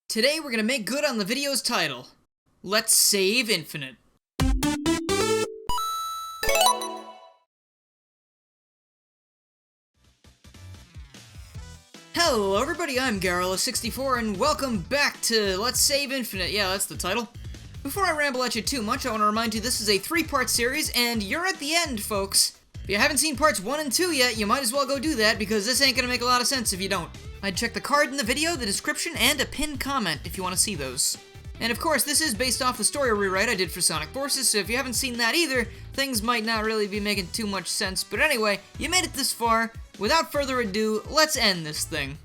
Today we're gonna make good on the video's title. Let's save Infinite. Hello everybody, I'm Garrula64 and welcome back to Let's Save Infinite. Yeah, that's the title. Before I ramble at you too much, I want to remind you this is a 3-part series and you're at the end, folks. If you haven't seen parts 1 and 2 yet, you might as well go do that because this ain't gonna make a lot of sense if you don't. I'd check the card in the video, the description, and a pinned comment if you want to see those. And of course, this is based off the story rewrite I did for Sonic Forces, so if you haven't seen that either, things might not really be making too much sense. But anyway, you made it this far. Without further ado, let's end this thing.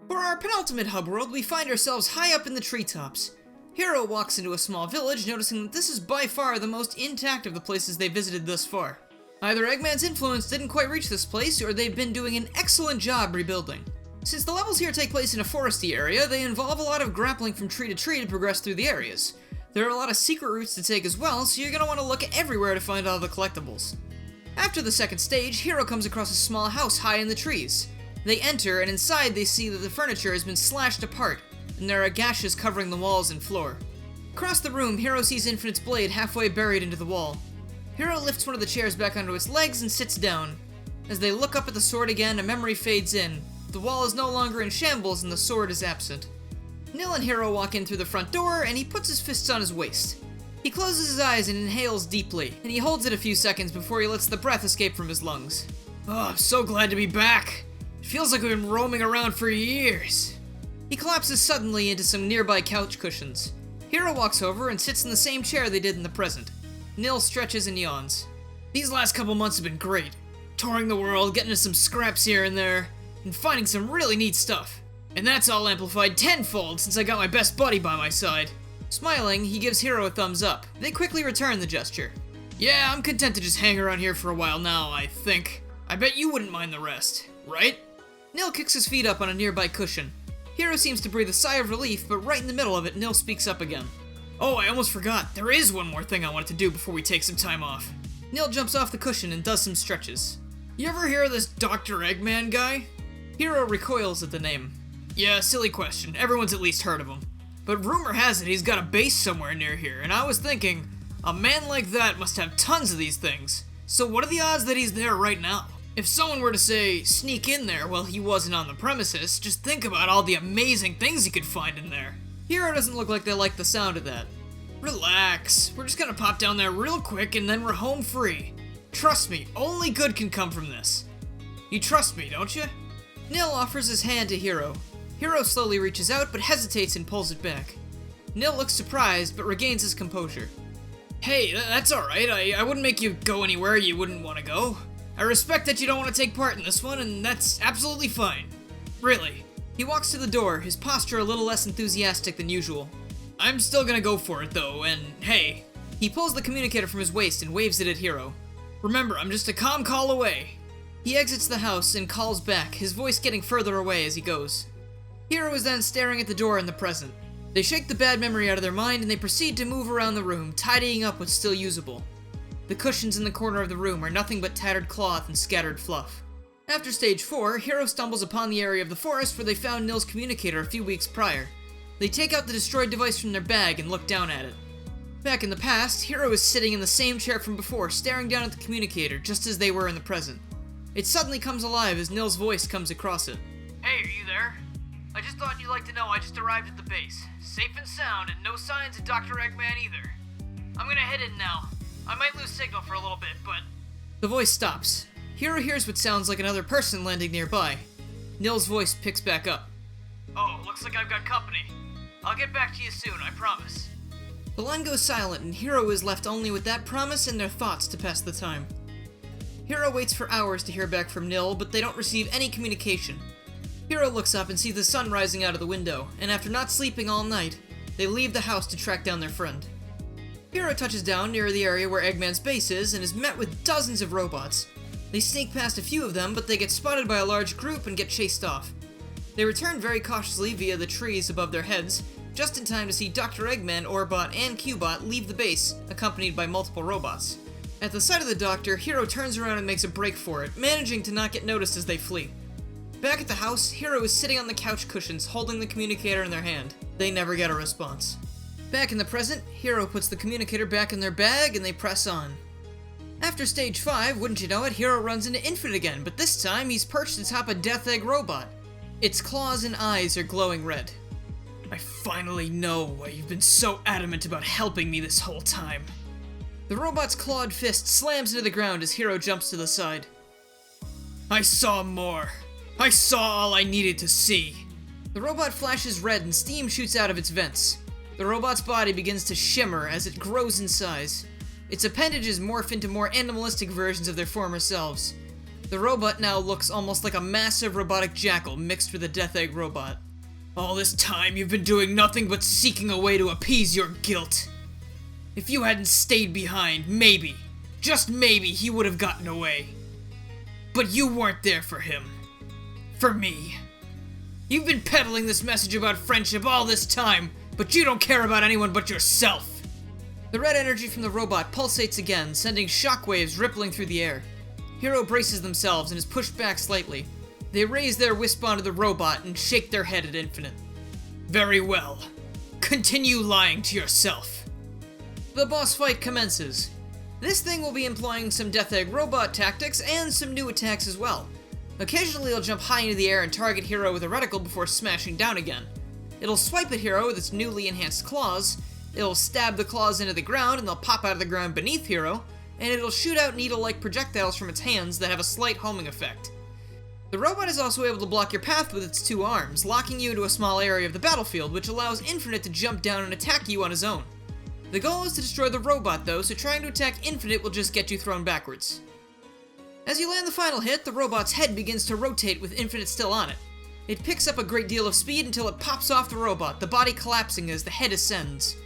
For our penultimate hub world, we find ourselves high up in the treetops. Hero walks into a small village, noticing that this is by far the most intact of the places they visited thus far. Either Eggman's influence didn't quite reach this place, or they've been doing an excellent job rebuilding. Since the levels here take place in a foresty area, they involve a lot of grappling from tree to tree to progress through the areas. There are a lot of secret routes to take as well, so you're going to want to look everywhere to find all the collectibles. After the second stage, Hero comes across a small house high in the trees. They enter, and inside they see that the furniture has been slashed apart, and there are gashes covering the walls and floor. Across the room, Hero sees Infinite's blade halfway buried into the wall. Hero lifts one of the chairs back onto its legs and sits down. As they look up at the sword again, a memory fades in. The wall is no longer in shambles and the sword is absent. Nil and Hero walk in through the front door and he puts his fists on his waist. He closes his eyes and inhales deeply, and he holds it a few seconds before he lets the breath escape from his lungs. Oh, I'm so glad to be back. It feels like we've been roaming around for years. He collapses suddenly into some nearby couch cushions. Hero walks over and sits in the same chair they did in the present. Nil stretches and yawns. These last couple months have been great. Touring the world, getting us some scraps here and there, and finding some really neat stuff. And that's all amplified tenfold since I got my best buddy by my side. Smiling, he gives Hero a thumbs up. They quickly return the gesture. Yeah, I'm content to just hang around here for a while now, I think. I bet you wouldn't mind the rest, right? Nil kicks his feet up on a nearby cushion. Hero seems to breathe a sigh of relief, but right in the middle of it, Nil speaks up again. Oh, I almost forgot. There is one more thing I wanted to do before we take some time off. Nil jumps off the cushion and does some stretches. You ever hear of this Dr. Eggman guy? Hero recoils at the name. Yeah, silly question. Everyone's at least heard of him. But rumor has it he's got a base somewhere near here, and I was thinking, a man like that must have tons of these things. So what are the odds that he's there right now? If someone were to say, sneak in there while he wasn't on the premises, just think about all the amazing things he could find in there. Hero doesn't look like they like the sound of that. Relax, we're just gonna pop down there real quick and then we're home free. Trust me, only good can come from this. You trust me, don't you? Nil offers his hand to Hero. Hero slowly reaches out but hesitates and pulls it back. Nil looks surprised but regains his composure. Hey, that's alright, I wouldn't make you go anywhere you wouldn't want to go. I respect that you don't want to take part in this one and that's absolutely fine. Really. He walks to the door, his posture a little less enthusiastic than usual. I'm still gonna go for it though, and hey. He pulls the communicator from his waist and waves it at Hero. Remember, I'm just a calm call away. He exits the house and calls back, his voice getting further away as he goes. Hero is then staring at the door in the present. They shake the bad memory out of their mind and they proceed to move around the room, tidying up what's still usable. The cushions in the corner of the room are nothing but tattered cloth and scattered fluff. After stage 4, Hero stumbles upon the area of the forest where they found Nil's communicator a few weeks prior. They take out the destroyed device from their bag and look down at it. Back in the past, Hero is sitting in the same chair from before, staring down at the communicator just as they were in the present. It suddenly comes alive as Nil's voice comes across it. Hey, are you there? I just thought you'd like to know I just arrived at the base. Safe and sound, and no signs of Dr. Eggman either. I'm gonna head in now. I might lose signal for a little bit, but... The voice stops. Hero hears what sounds like another person landing nearby. Nil's voice picks back up. Oh, looks like I've got company. I'll get back to you soon, I promise. The line goes silent, and Hero is left only with that promise and their thoughts to pass the time. Hero waits for hours to hear back from Nil, but they don't receive any communication. Hero looks up and sees the sun rising out of the window, and after not sleeping all night, they leave the house to track down their friend. Hero touches down near the area where Eggman's base is and is met with dozens of robots. They sneak past a few of them, but they get spotted by a large group and get chased off. They return very cautiously via the trees above their heads, just in time to see Dr. Eggman, Orbot, and Cubot leave the base, accompanied by multiple robots. At the sight of the Doctor, Hero turns around and makes a break for it, managing to not get noticed as they flee. Back at the house, Hero is sitting on the couch cushions, holding the communicator in their hand. They never get a response. Back in the present, Hero puts the communicator back in their bag and they press on. After stage 5, wouldn't you know it, Hero runs into Infinite again, but this time he's perched atop a Death Egg robot. Its claws and eyes are glowing red. I finally know why you've been so adamant about helping me this whole time. The robot's clawed fist slams into the ground as Hero jumps to the side. I saw more. I saw all I needed to see. The robot flashes red and steam shoots out of its vents. The robot's body begins to shimmer as it grows in size. Its appendages morph into more animalistic versions of their former selves. The robot now looks almost like a massive robotic jackal mixed with a Death Egg robot. All this time you've been doing nothing but seeking a way to appease your guilt. If you hadn't stayed behind, maybe, just maybe, he would have gotten away. But you weren't there for him. For me. You've been peddling this message about friendship all this time, but you don't care about anyone but yourself. The red energy from the robot pulsates again, sending shockwaves rippling through the air. Hero braces themselves and is pushed back slightly. They raise their wisp onto the robot and shake their head at Infinite. Very well. Continue lying to yourself. The boss fight commences. This thing will be employing some Death Egg robot tactics and some new attacks as well. Occasionally it'll jump high into the air and target Hero with a reticle before smashing down again. It'll swipe at Hero with its newly enhanced claws, it'll stab the claws into the ground and they'll pop out of the ground beneath Hero, and it'll shoot out needle-like projectiles from its hands that have a slight homing effect. The robot is also able to block your path with its 2 arms, locking you into a small area of the battlefield, which allows Infinite to jump down and attack you on his own. The goal is to destroy the robot though, so trying to attack Infinite will just get you thrown backwards. As you land the final hit, the robot's head begins to rotate with Infinite still on it. It picks up a great deal of speed until it pops off the robot, the body collapsing as the head ascends.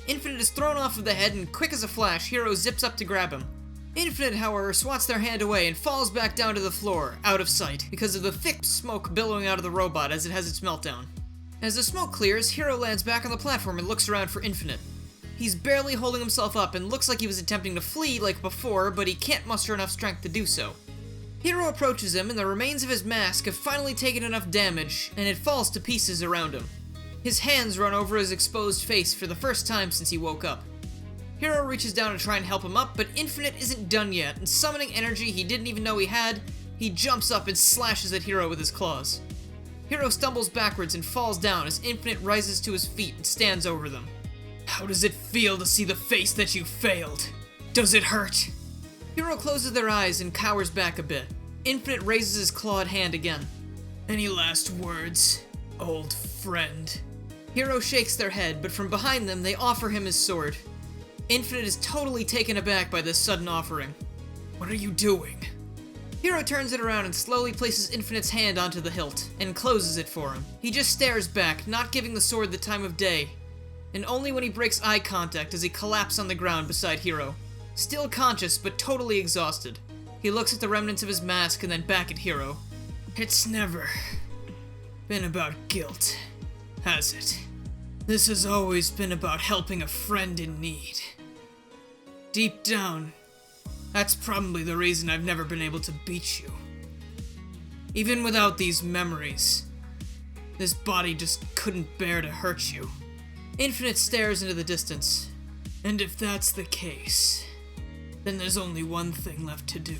Infinite is thrown off of the head, and quick as a flash, Hero zips up to grab him. Infinite, however, swats their hand away and falls back down to the floor, out of sight, because of the thick smoke billowing out of the robot as it has its meltdown. As the smoke clears, Hero lands back on the platform and looks around for Infinite. He's barely holding himself up and looks like he was attempting to flee like before, but he can't muster enough strength to do so. Hero approaches him, and the remains of his mask have finally taken enough damage, and it falls to pieces around him. His hands run over his exposed face for the first time since he woke up. Hero reaches down to try and help him up, but Infinite isn't done yet, and summoning energy he didn't even know he had, he jumps up and slashes at Hero with his claws. Hero stumbles backwards and falls down as Infinite rises to his feet and stands over them. How does it feel to see the face that you failed? Does it hurt? Hero closes their eyes and cowers back a bit. Infinite raises his clawed hand again. Any last words, old friend? Hero shakes their head, but from behind them they offer him his sword. Infinite is totally taken aback by this sudden offering. What are you doing? Hero turns it around and slowly places Infinite's hand onto the hilt, and closes it for him. He just stares back, not giving the sword the time of day. And only when he breaks eye contact does he collapse on the ground beside Hero. Still conscious, but totally exhausted. He looks at the remnants of his mask and then back at Hero. It's never been about guilt, has it? This has always been about helping a friend in need. Deep down, that's probably the reason I've never been able to beat you. Even without these memories, this body just couldn't bear to hurt you. Infinite stares into the distance. And if that's the case, then there's only one thing left to do.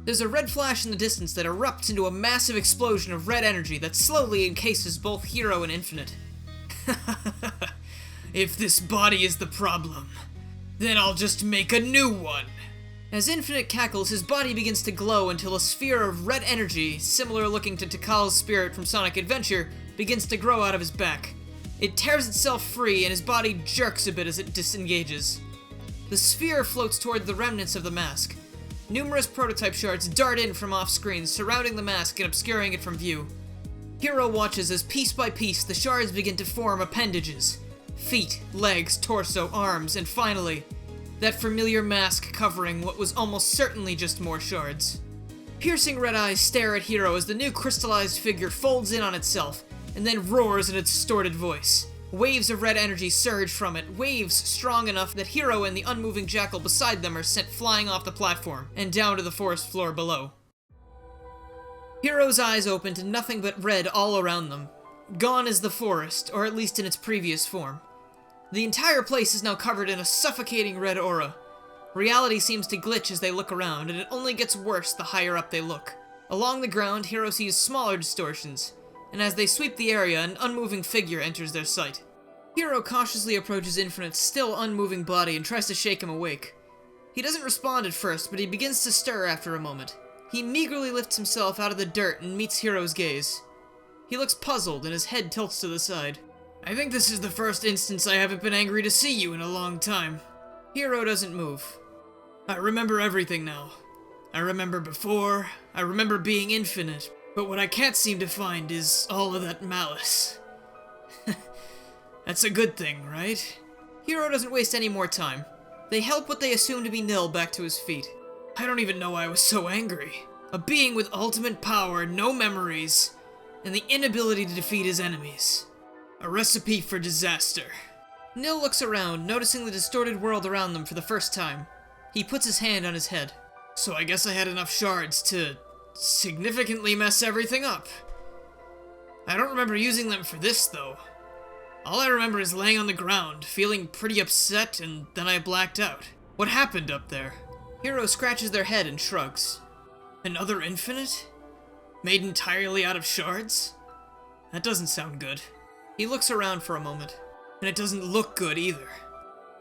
There's a red flash in the distance that erupts into a massive explosion of red energy that slowly encases both Hero and Infinite. If this body is the problem, then I'll just make a new one. As Infinite cackles, his body begins to glow until a sphere of red energy, similar looking to Tikal's spirit from Sonic Adventure, begins to grow out of his back. It tears itself free and his body jerks a bit as it disengages. The sphere floats toward the remnants of the mask. Numerous prototype shards dart in from off-screen, surrounding the mask and obscuring it from view. Hero watches as piece by piece the shards begin to form appendages. Feet, legs, torso, arms, and finally, that familiar mask covering what was almost certainly just more shards. Piercing red eyes stare at Hero as the new crystallized figure folds in on itself, and then roars in its distorted voice. Waves of red energy surge from it, waves strong enough that Hero and the unmoving jackal beside them are sent flying off the platform, and down to the forest floor below. Hero's eyes open to nothing but red all around them. Gone is the forest, or at least in its previous form. The entire place is now covered in a suffocating red aura. Reality seems to glitch as they look around, and it only gets worse the higher up they look. Along the ground, Hero sees smaller distortions, and as they sweep the area, an unmoving figure enters their sight. Hero cautiously approaches Infinite's still unmoving body and tries to shake him awake. He doesn't respond at first, but he begins to stir after a moment. He meagerly lifts himself out of the dirt and meets Hero's gaze. He looks puzzled, and his head tilts to the side. I think this is the first instance I haven't been angry to see you in a long time. Hero doesn't move. I remember everything now. I remember before, I remember being infinite, but what I can't seem to find is all of that malice. That's a good thing, right? Hero doesn't waste any more time. They help what they assume to be Nil back to his feet. I don't even know why I was so angry. A being with ultimate power, no memories, and the inability to defeat his enemies. A recipe for disaster. Nil looks around, noticing the distorted world around them for the first time. He puts his hand on his head. So I guess I had enough shards to significantly mess everything up. I don't remember using them for this, though. All I remember is laying on the ground, feeling pretty upset, and then I blacked out. What happened up there? Hero scratches their head and shrugs. Another infinite? Made entirely out of shards? That doesn't sound good. He looks around for a moment, and it doesn't look good either.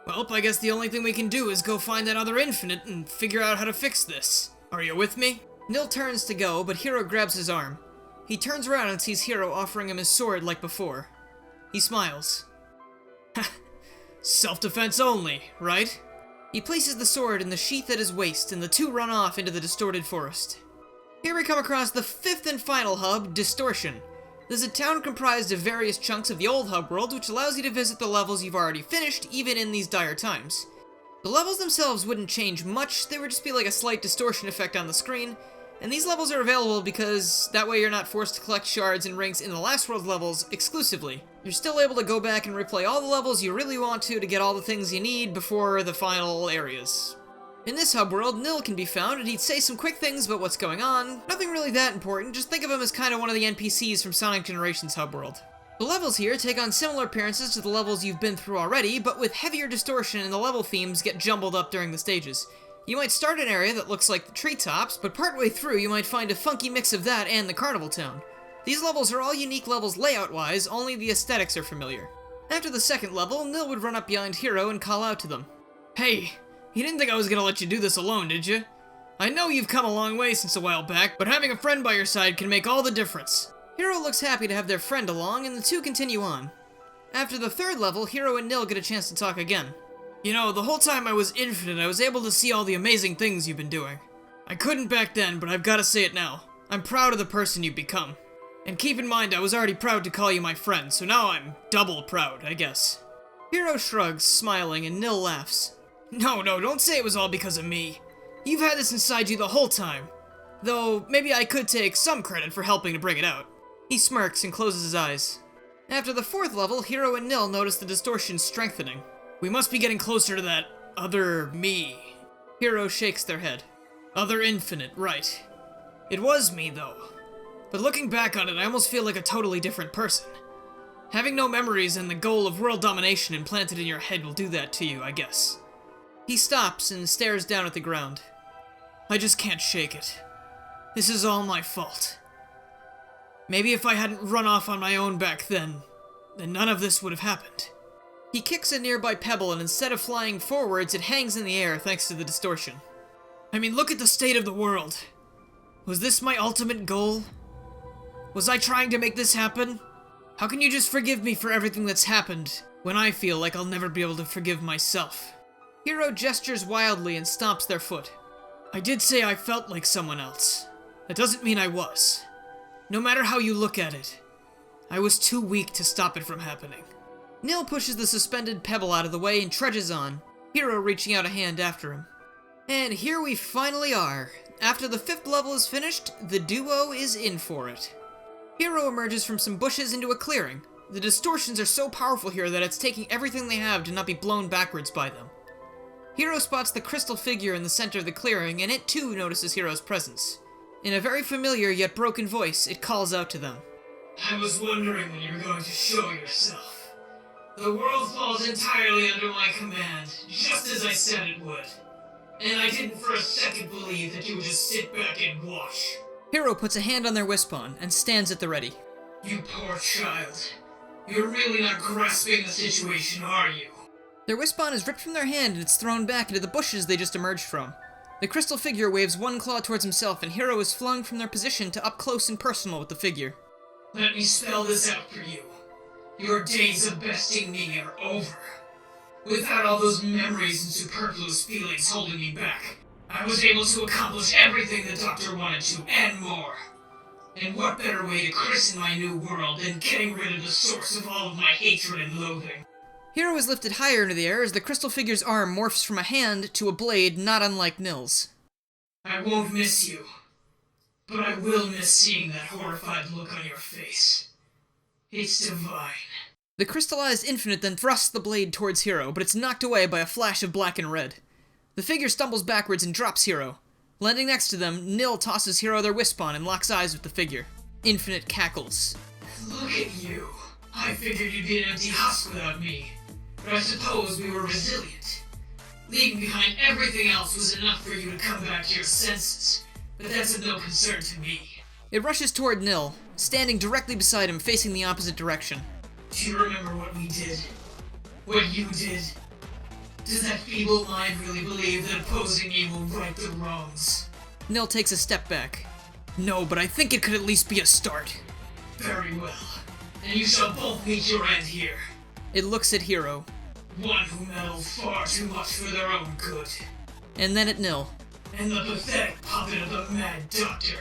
Well, I guess the only thing we can do is go find that other infinite and figure out how to fix this. Are you with me? Nil turns to go, but Hero grabs his arm. He turns around and sees Hero offering him his sword like before. He smiles. Ha! Self-defense only, right? He places the sword in the sheath at his waist, and the two run off into the distorted forest. Here we come across the fifth and final hub, Distortion. This is a town comprised of various chunks of the old hub world, which allows you to visit the levels you've already finished, even in these dire times. The levels themselves wouldn't change much, they would just be like a slight distortion effect on the screen, and these levels are available because that way you're not forced to collect shards and rings in the last world levels exclusively. You're still able to go back and replay all the levels you really want to get all the things you need before the final areas. In this hub world, Nil can be found, and he'd say some quick things about what's going on. Nothing really that important, just think of him as kind of one of the NPCs from Sonic Generations hub world. The levels here take on similar appearances to the levels you've been through already, but with heavier distortion and the level themes get jumbled up during the stages. You might start an area that looks like the treetops, but partway through you might find a funky mix of that and the carnival town. These levels are all unique levels layout-wise, only the aesthetics are familiar. After the second level, Nil would run up behind Hero and call out to them. Hey, you didn't think I was gonna let you do this alone, did you? I know you've come a long way since a while back, but having a friend by your side can make all the difference. Hero looks happy to have their friend along, and the two continue on. After the third level, Hero and Nil get a chance to talk again. You know, the whole time I was infinite, I was able to see all the amazing things you've been doing. I couldn't back then, but I've gotta say it now. I'm proud of the person you've become. And keep in mind, I was already proud to call you my friend, so now I'm double proud, I guess. Hero shrugs, smiling, and Nil laughs. No, don't say it was all because of me. You've had this inside you the whole time. Though, maybe I could take some credit for helping to bring it out. He smirks and closes his eyes. After the fourth level, Hero and Nil notice the distortion strengthening. We must be getting closer to that other me. Hero shakes their head. Other infinite, right. It was me, though. But looking back on it, I almost feel like a totally different person. Having no memories and the goal of world domination implanted in your head will do that to you, I guess. He stops and stares down at the ground. I just can't shake it. This is all my fault. Maybe if I hadn't run off on my own back then none of this would have happened. He kicks a nearby pebble, and instead of flying forwards, it hangs in the air thanks to the distortion. I mean, look at the state of the world. Was this my ultimate goal? Was I trying to make this happen? How can you just forgive me for everything that's happened, when I feel like I'll never be able to forgive myself? Hero gestures wildly and stomps their foot. I did say I felt like someone else. That doesn't mean I was. No matter how you look at it, I was too weak to stop it from happening. Nil pushes the suspended pebble out of the way and trudges on, Hero reaching out a hand after him. And here we finally are. After the fifth level is finished, the duo is in for it. Hero emerges from some bushes into a clearing. The distortions are so powerful here that it's taking everything they have to not be blown backwards by them. Hero spots the crystal figure in the center of the clearing, and it too notices Hero's presence. In a very familiar yet broken voice, it calls out to them. I was wondering when you were going to show yourself. The world falls entirely under my command, just as I said it would. And I didn't for a second believe that you would just sit back and watch. Hero puts a hand on their wispon and stands at the ready. You poor child. You're really not grasping the situation, are you? Their wispon is ripped from their hand and it's thrown back into the bushes they just emerged from. The crystal figure waves one claw towards himself and Hero is flung from their position to up close and personal with the figure. Let me spell this out for you. Your days of besting me are over. Without all those memories and superfluous feelings holding me back, I was able to accomplish everything the Doctor wanted to, and more. And what better way to christen my new world than getting rid of the source of all of my hatred and loathing? Hero is lifted higher into the air as the crystal figure's arm morphs from a hand to a blade not unlike Nil's. I won't miss you, but I will miss seeing that horrified look on your face. It's divine. The crystallized infinite then thrusts the blade towards Hero, but it's knocked away by a flash of black and red. The figure stumbles backwards and drops Hero. Landing next to them, Nil tosses Hero their wispon and locks eyes with the figure. Infinite cackles. Look at you. I figured you'd be an empty husk without me. But I suppose we were resilient. Leaving behind everything else was enough for you to come back to your senses, but that's of no concern to me. It rushes toward Nil, standing directly beside him, facing the opposite direction. Do you remember what we did? What you did? Does that feeble mind really believe that opposing me will right the wrongs? Nil takes a step back. No, but I think it could at least be a start. Very well. And you shall both meet your end here. It looks at Hero. One who meddled far too much for their own good. And then at Nil. And the pathetic puppet of the Mad Doctor.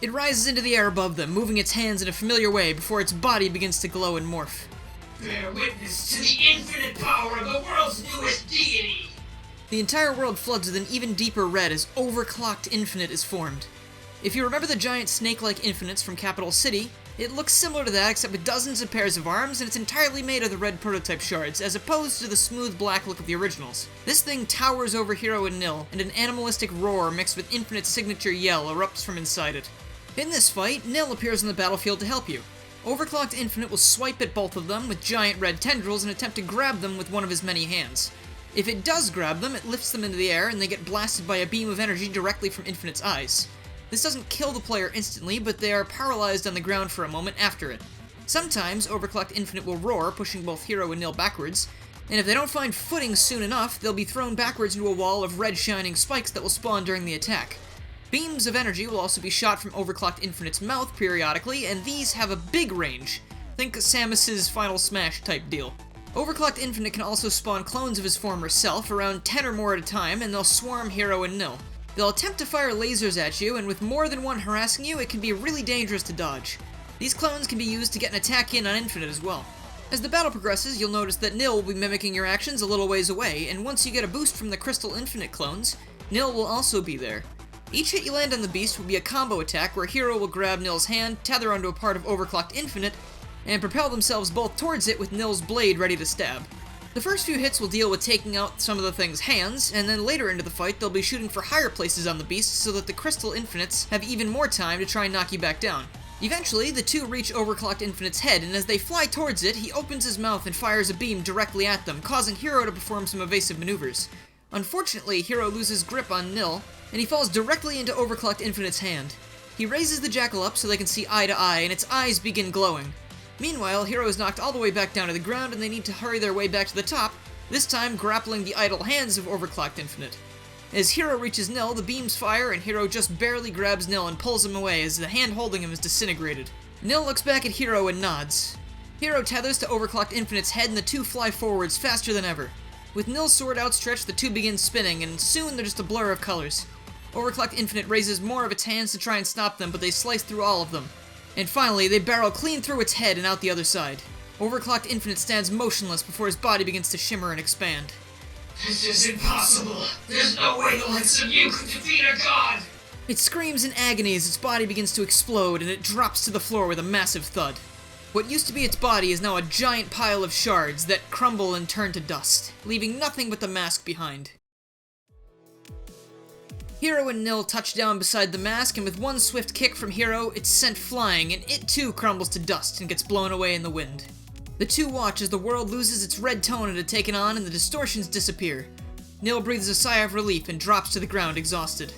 It rises into the air above them, moving its hands in a familiar way before its body begins to glow and morph. Bear witness to the infinite power of the world's newest deity! The entire world floods with an even deeper red as overclocked infinite is formed. If you remember the giant snake-like infinites from Capital City, it looks similar to that except with dozens of pairs of arms, and it's entirely made of the red prototype shards, as opposed to the smooth black look of the originals. This thing towers over Hero and Nil, and an animalistic roar mixed with Infinite's signature yell erupts from inside it. In this fight, Nil appears on the battlefield to help you. Overclocked Infinite will swipe at both of them with giant red tendrils and attempt to grab them with one of his many hands. If it does grab them, it lifts them into the air and they get blasted by a beam of energy directly from Infinite's eyes. This doesn't kill the player instantly, but they are paralyzed on the ground for a moment after it. Sometimes, Overclocked Infinite will roar, pushing both Hero and Nil backwards, and if they don't find footing soon enough, they'll be thrown backwards into a wall of red shining spikes that will spawn during the attack. Beams of energy will also be shot from Overclocked Infinite's mouth periodically, and these have a big range. Think Samus's Final Smash type deal. Overclocked Infinite can also spawn clones of his former self, around 10 or more at a time, and they'll swarm Hero and Nil. They'll attempt to fire lasers at you, and with more than one harassing you, it can be really dangerous to dodge. These clones can be used to get an attack in on Infinite as well. As the battle progresses, you'll notice that Nil will be mimicking your actions a little ways away, and once you get a boost from the Crystal Infinite clones, Nil will also be there. Each hit you land on the beast will be a combo attack where Hero will grab Nil's hand, tether onto a part of Overclocked Infinite, and propel themselves both towards it with Nil's blade ready to stab. The first few hits will deal with taking out some of the thing's hands, and then later into the fight they'll be shooting for higher places on the beast so that the Crystal Infinites have even more time to try and knock you back down. Eventually, the two reach Overclocked Infinite's head, and as they fly towards it, he opens his mouth and fires a beam directly at them, causing Hero to perform some evasive maneuvers. Unfortunately, Hero loses grip on Nil, and he falls directly into Overclocked Infinite's hand. He raises the jackal up so they can see eye to eye, and its eyes begin glowing. Meanwhile, Hero is knocked all the way back down to the ground, and they need to hurry their way back to the top, this time grappling the idle hands of Overclocked Infinite. As Hero reaches Nil, the beams fire, and Hero just barely grabs Nil and pulls him away as the hand holding him is disintegrated. Nil looks back at Hero and nods. Hero tethers to Overclocked Infinite's head, and the two fly forwards faster than ever. With Nil's sword outstretched, the two begin spinning, and soon they're just a blur of colors. Overclocked Infinite raises more of its hands to try and stop them, but they slice through all of them. And finally, they barrel clean through its head and out the other side. Overclocked Infinite stands motionless before his body begins to shimmer and expand. This is impossible. There's no way the likes of you could defeat a god! It screams in agony as its body begins to explode, and it drops to the floor with a massive thud. What used to be its body is now a giant pile of shards that crumble and turn to dust, leaving nothing but the mask behind. Hiro and Nil touch down beside the mask, and with one swift kick from Hiro, it's sent flying, and it too crumbles to dust and gets blown away in the wind. The two watch as the world loses its red tone it had taken on and the distortions disappear. Nil breathes a sigh of relief and drops to the ground exhausted.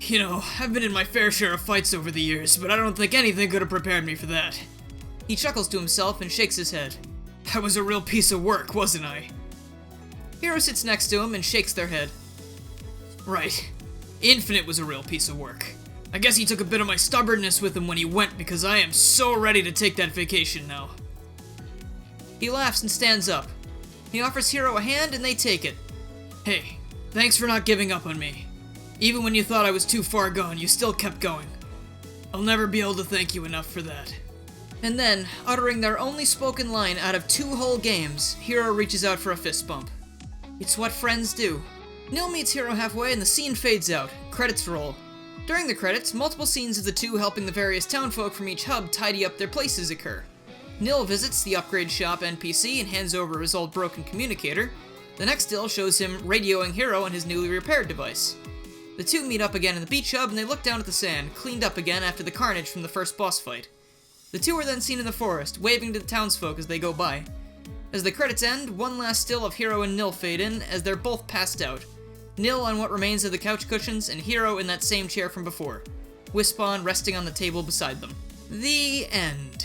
You know, I've been in my fair share of fights over the years, but I don't think anything could have prepared me for that. He chuckles to himself and shakes his head. I was a real piece of work, wasn't I? Hiro sits next to him and shakes their head. Right. Infinite was a real piece of work. I guess he took a bit of my stubbornness with him when he went because I am so ready to take that vacation now. He laughs and stands up. He offers Hiro a hand and they take it. Hey, thanks for not giving up on me. Even when you thought I was too far gone, you still kept going. I'll never be able to thank you enough for that. And then, uttering their only spoken line out of 2 whole games, Hiro reaches out for a fist bump. It's what friends do. Nil meets Hiro halfway and the scene fades out. Credits roll. During the credits, multiple scenes of the two helping the various townfolk from each hub tidy up their places occur. Nil visits the upgrade shop NPC and hands over his old broken communicator. The next still shows him radioing Hiro on his newly repaired device. The two meet up again in the beach hub and they look down at the sand, cleaned up again after the carnage from the first boss fight. The two are then seen in the forest, waving to the townsfolk as they go by. As the credits end, one last still of Hiro and Nil fade in as they're both passed out. Nil on what remains of the couch cushions and Hiro in that same chair from before. Wispawn resting on the table beside them. The end.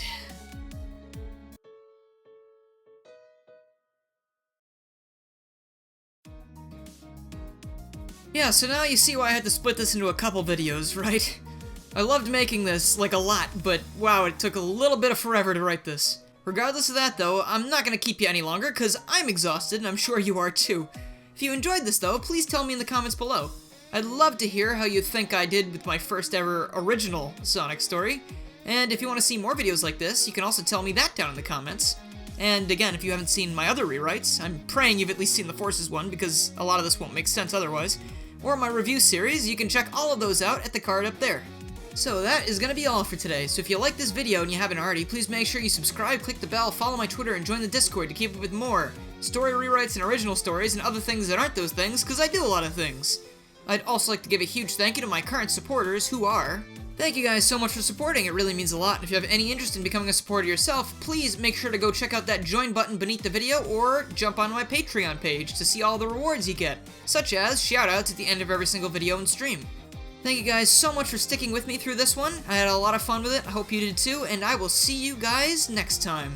Yeah, so now you see why I had to split this into a couple videos, right? I loved making this, like a lot, but wow, it took a little bit of forever to write this. Regardless of that though, I'm not gonna keep you any longer, cause I'm exhausted and I'm sure you are too. If you enjoyed this though, please tell me in the comments below. I'd love to hear how you think I did with my first ever original Sonic story. And if you want to see more videos like this, you can also tell me that down in the comments. And again, if you haven't seen my other rewrites, I'm praying you've at least seen the Forces one, because a lot of this won't make sense otherwise, or my review series, you can check all of those out at the card up there. So that is going to be all for today, so if you like this video and you haven't already, please make sure you subscribe, click the bell, follow my Twitter, and join the Discord to keep up with more story rewrites and original stories and other things that aren't those things, because I do a lot of things. I'd also like to give a huge thank you to my current supporters, who are... Thank you guys so much for supporting, it really means a lot. If you have any interest in becoming a supporter yourself, please make sure to go check out that join button beneath the video or jump on my Patreon page to see all the rewards you get, such as shoutouts at the end of every single video and stream. Thank you guys so much for sticking with me through this one. I had a lot of fun with it, I hope you did too, and I will see you guys next time.